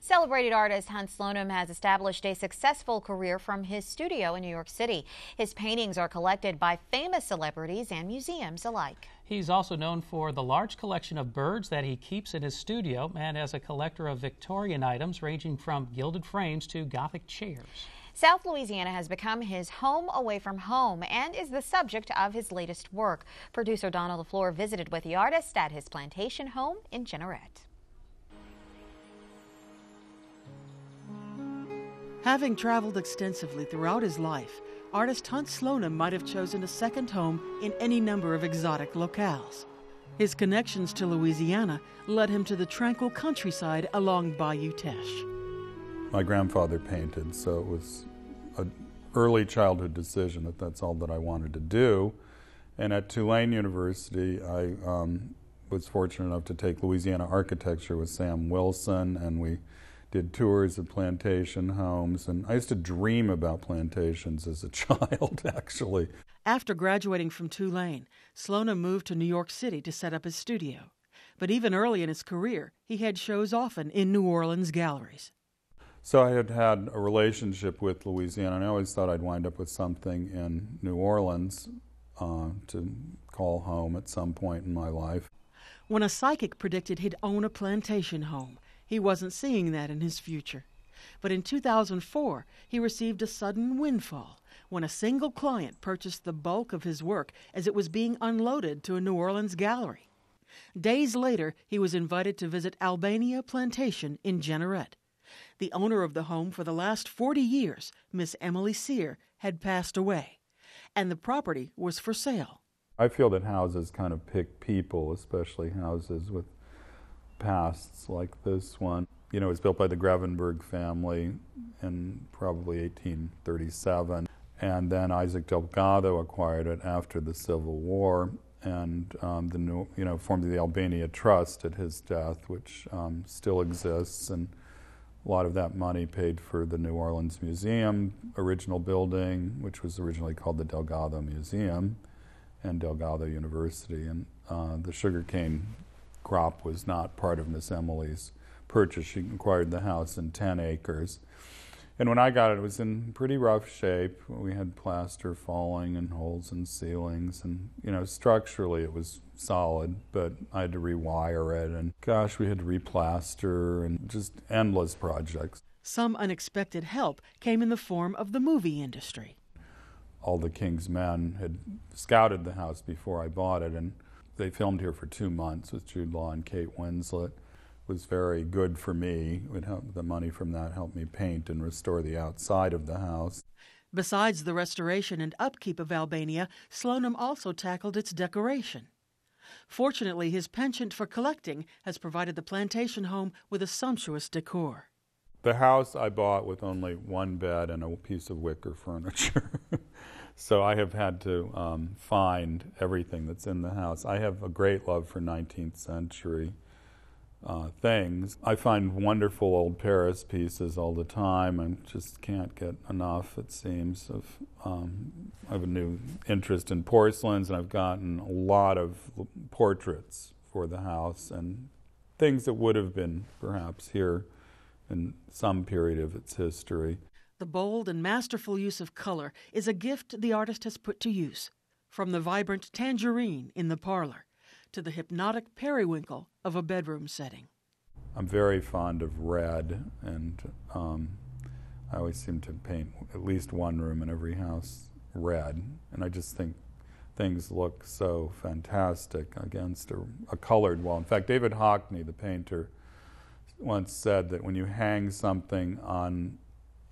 Celebrated artist Hans Slonim has established a successful career from his studio in New York City. His paintings are collected by famous celebrities and museums alike. He's also known for the large collection of birds that he keeps in his studio and as a collector of Victorian items ranging from gilded frames to Gothic chairs. South Louisiana has become his home away from home and is the subject of his latest work. Producer Donald LaFleur visited with the artist at his plantation home in Jeanerette. Having traveled extensively throughout his life, artist Hans Slonim might have chosen a second home in any number of exotic locales. His connections to Louisiana led him to the tranquil countryside along Bayou Teche. My grandfather painted, so it was an early childhood decision that that's all that I wanted to do. And at Tulane University, I was fortunate enough to take Louisiana architecture with Sam Wilson, and we did tours of plantation homes, and I used to dream about plantations as a child, actually. After graduating from Tulane, Slonim moved to New York City to set up his studio. But even early in his career, he had shows often in New Orleans galleries. So I had had a relationship with Louisiana, and I always thought I'd wind up with something in New Orleans to call home at some point in my life. When a psychic predicted he'd own a plantation home, he wasn't seeing that in his future. But in 2004, he received a sudden windfall when a single client purchased the bulk of his work as it was being unloaded to a New Orleans gallery. Days later, he was invited to visit Albania Plantation in Jeanerette. The owner of the home for the last 40 years, Miss Emily Sear, had passed away, and the property was for sale. I feel that houses kind of pick people, especially houses with pasts like this one. You know, it was built by the Grevenberg family in probably 1837, and then Isaac Delgado acquired it after the Civil War, and formed the Albania Trust at his death, which still exists, and a lot of that money paid for the New Orleans Museum original building, which was originally called the Delgado Museum, and Delgado University, and the sugarcane crop was not part of Miss Emily's purchase. She acquired the house in 10 acres. And when I got it, it was in pretty rough shape. We had plaster falling and holes in ceilings, and structurally it was solid, but I had to rewire it, and gosh, we had to replaster, and just endless projects. Some unexpected help came in the form of the movie industry. All the King's Men had scouted the house before I bought it, and they filmed here for 2 months with Jude Law and Kate Winslet. It was very good for me. The money from that helped me paint and restore the outside of the house. Besides the restoration and upkeep of Albania, Slonim also tackled its decoration. Fortunately, his penchant for collecting has provided the plantation home with a sumptuous decor. The house I bought with only one bed and a piece of wicker furniture. So I have had to find everything that's in the house. I have a great love for 19th century things. I find wonderful old Paris pieces all the time. I just can't get enough, it seems. I have a new interest in porcelains, and I've gotten a lot of portraits for the house and things that would have been perhaps here in some period of its history. The bold and masterful use of color is a gift the artist has put to use, from the vibrant tangerine in the parlor to the hypnotic periwinkle of a bedroom setting. I'm very fond of red, and I always seem to paint at least one room in every house red, and I just think things look so fantastic against a colored wall. In fact, David Hockney, the painter, once said that when you hang something on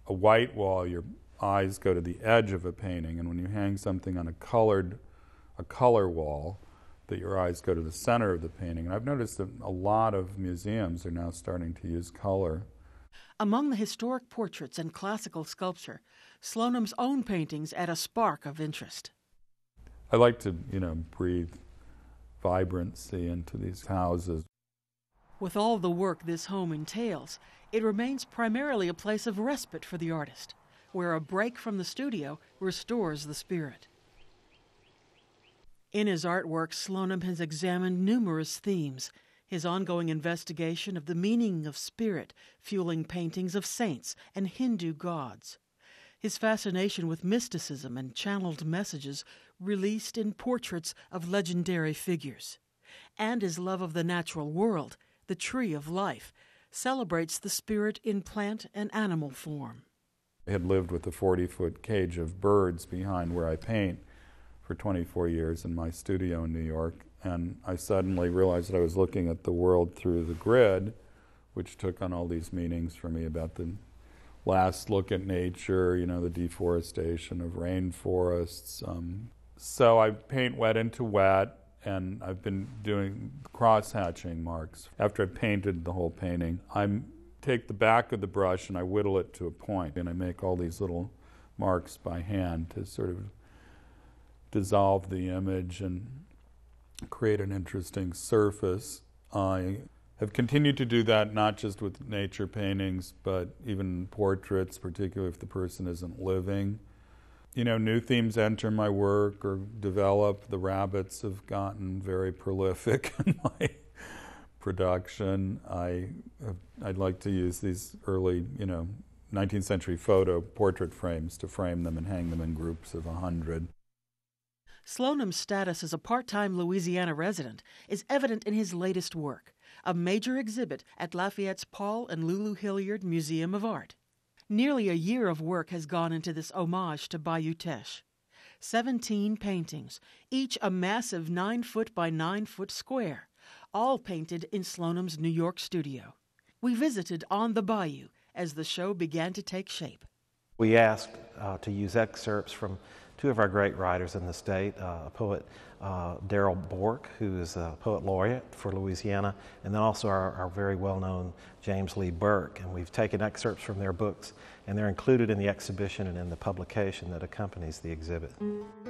a white wall, your eyes go to the edge of a painting, and when you hang something on a color wall, that your eyes go to the center of the painting. And I've noticed that a lot of museums are now starting to use color. Among the historic portraits and classical sculpture, Slonim's own paintings add a spark of interest. I like to, breathe vibrancy into these houses. With all the work this home entails, it remains primarily a place of respite for the artist, where a break from the studio restores the spirit. In his artwork, Slonim has examined numerous themes: His ongoing investigation of the meaning of spirit fueling paintings of saints and Hindu gods. His fascination with mysticism and channeled messages released in portraits of legendary figures. And his love of the natural world, the tree of life, celebrates the spirit in plant and animal form. I had lived with a 40-foot cage of birds behind where I paint for 24 years in my studio in New York, and I suddenly realized that I was looking at the world through the grid, which took on all these meanings for me about the last look at nature, the deforestation of rainforests. So I paint wet into wet, and I've been doing cross-hatching marks. After I've painted the whole painting, I take the back of the brush and I whittle it to a point, and I make all these little marks by hand to sort of dissolve the image and create an interesting surface. I have continued to do that not just with nature paintings, but even portraits, particularly if the person isn't living. New themes enter my work or develop. The rabbits have gotten very prolific in my production. I'd like to use these early, 19th century portrait frames to frame them and hang them in groups of 100. Sloanim's status as a part-time Louisiana resident is evident in his latest work, a major exhibit at Lafayette's Paul and Lulu Hilliard Museum of Art. Nearly a year of work has gone into this homage to Bayou Teche. 17 paintings, each a massive 9-foot by 9-foot square, all painted in Sloanim's New York studio. We visited on the bayou as the show began to take shape. We asked to use excerpts from two of our great writers in the state, a poet, Darrell Bork, who is a poet laureate for Louisiana, and then also our very well-known James Lee Burke. And we've taken excerpts from their books, and they're included in the exhibition and in the publication that accompanies the exhibit.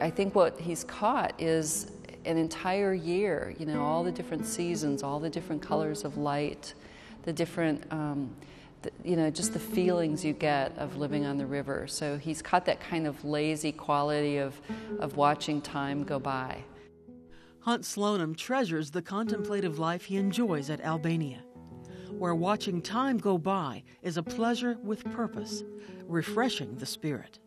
I think what he's caught is an entire year, all the different seasons, all the different colors of light, the different just the feelings you get of living on the river. So he's caught that kind of lazy quality of watching time go by. Hunt Sloanim treasures the contemplative life he enjoys at Albania, where watching time go by is a pleasure with purpose, refreshing the spirit.